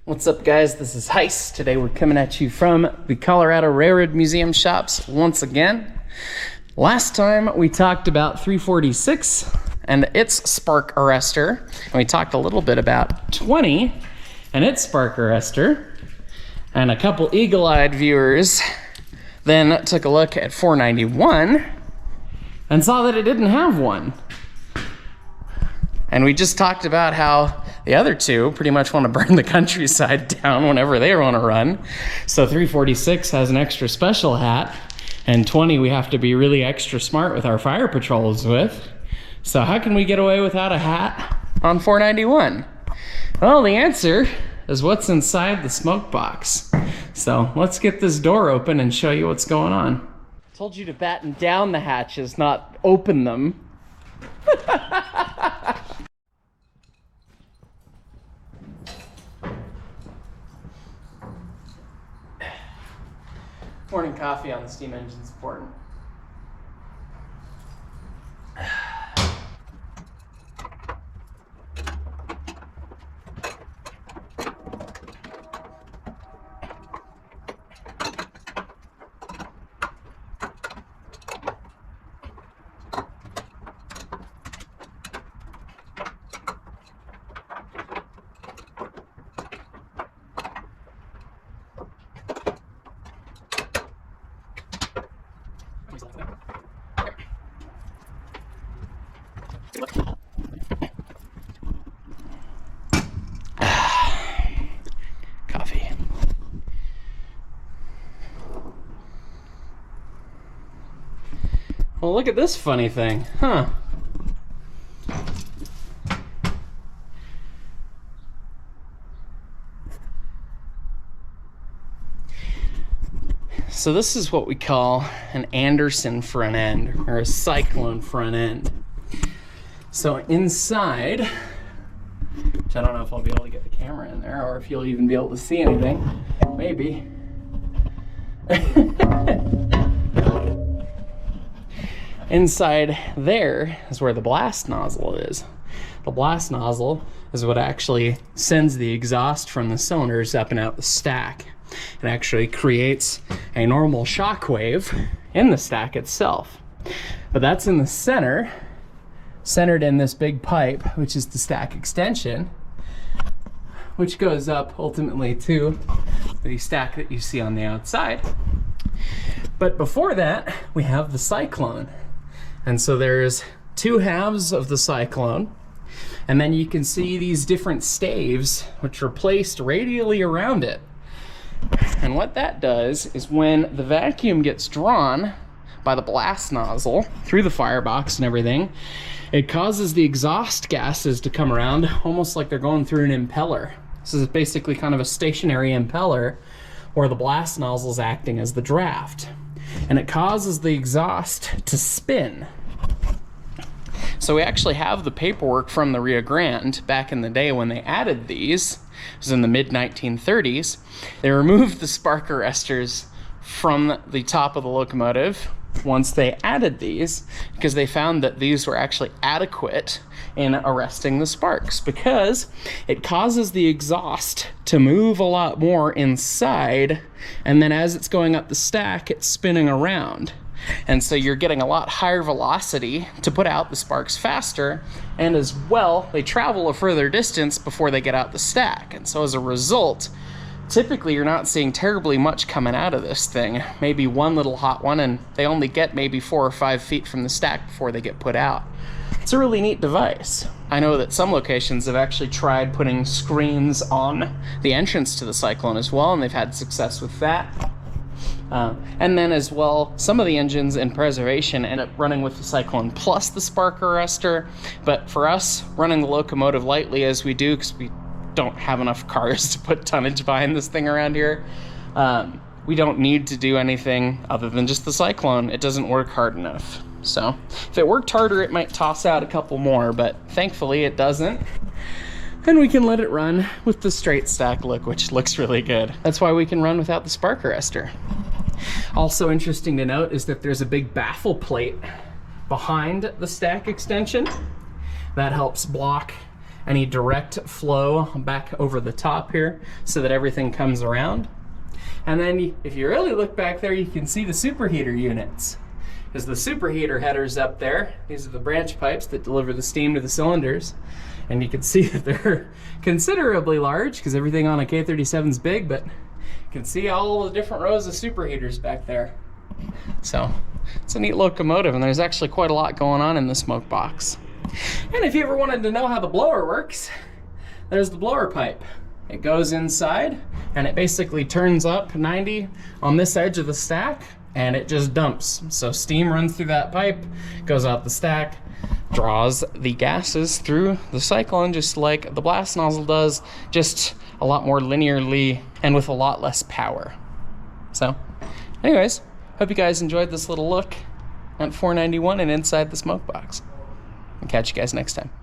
What's up, guys? This is Heist. Today we're coming at you from the Colorado Railroad Museum shops once again. Last time we talked about 346 and its spark arrestor, and we talked a little bit about 20 and its spark arrestor, and a couple eagle-eyed viewers then took a look at 491 and saw that it didn't have one. And we just talked about how the other two pretty much want to burn the countryside down whenever they want to run. So 346 has an extra special hat, and 20 we have to be really extra smart with our fire patrols with. So how can we get away without a hat on 491? Well, the answer is what's inside the smoke box. So let's get this door open and show you what's going on. I told you to batten down the hatches, not open them. Morning coffee on the steam engine's important. Coffee. Well, look at this funny thing, huh? So this is what we call an Anderson front end, or a cyclone front end. So inside, which I don't know if I'll be able to get the camera in there or if you'll even be able to see anything, maybe. Inside there is where the blast nozzle is. The blast nozzle is what actually sends the exhaust from the cylinders up and out the stack. It actually creates a normal shock wave in the stack itself. But that's in the center, centered in this big pipe, which is the stack extension, which goes up ultimately to the stack that you see on the outside. But before that, we have the cyclone. And so there's two halves of the cyclone, and then you can see these different staves which are placed radially around it. And what that does is when the vacuum gets drawn by the blast nozzle through the firebox and everything, it causes the exhaust gases to come around almost like they're going through an impeller. This is basically kind of a stationary impeller where the blast nozzle is acting as the draft. And it causes the exhaust to spin. So we actually have the paperwork from the Rio Grande back in the day when they added these. It was in the mid-1930s. They removed the spark arrestors from the top of the locomotive once they added these, because they found that these were actually adequate in arresting the sparks, because it causes the exhaust to move a lot more inside, and then as it's going up the stack, it's spinning around. And so you're getting a lot higher velocity to put out the sparks faster, and as well, they travel a further distance before they get out the stack. And so as a result, typically you're not seeing terribly much coming out of this thing. Maybe one little hot one, and they only get maybe 4 or 5 feet from the stack before they get put out. It's a really neat device. I know that some locations have actually tried putting screens on the entrance to the cyclone as well, and they've had success with that. And then as well, some of the engines in preservation end up running with the cyclone plus the spark arrestor. But for us, running the locomotive lightly as we do, because we don't have enough cars to put tonnage behind this thing around here, we don't need to do anything other than just the cyclone. It doesn't work hard enough. So if it worked harder, it might toss out a couple more, but thankfully it doesn't. And we can let it run with the straight stack look, which looks really good. That's why we can run without the spark arrestor. Also interesting to note is that there's a big baffle plate behind the stack extension that helps block any direct flow back over the top here so that everything comes around. And then if you really look back there, you can see the superheater units. Because the superheater headers up there, these are the branch pipes that deliver the steam to the cylinders. And you can see that they're considerably large because everything on a K37 is big, but you can see all the different rows of superheaters back there. So it's a neat locomotive, and there's actually quite a lot going on in the smoke box. And if you ever wanted to know how the blower works, there's the blower pipe. It goes inside and it basically turns up 90 on this edge of the stack, and it just dumps. So steam runs through that pipe, goes out the stack, draws the gases through the cyclone just like the blast nozzle does, just a lot more linearly and with a lot less power. So anyways, hope you guys enjoyed this little look at 491 and inside the smoke box. I'll catch you guys next time.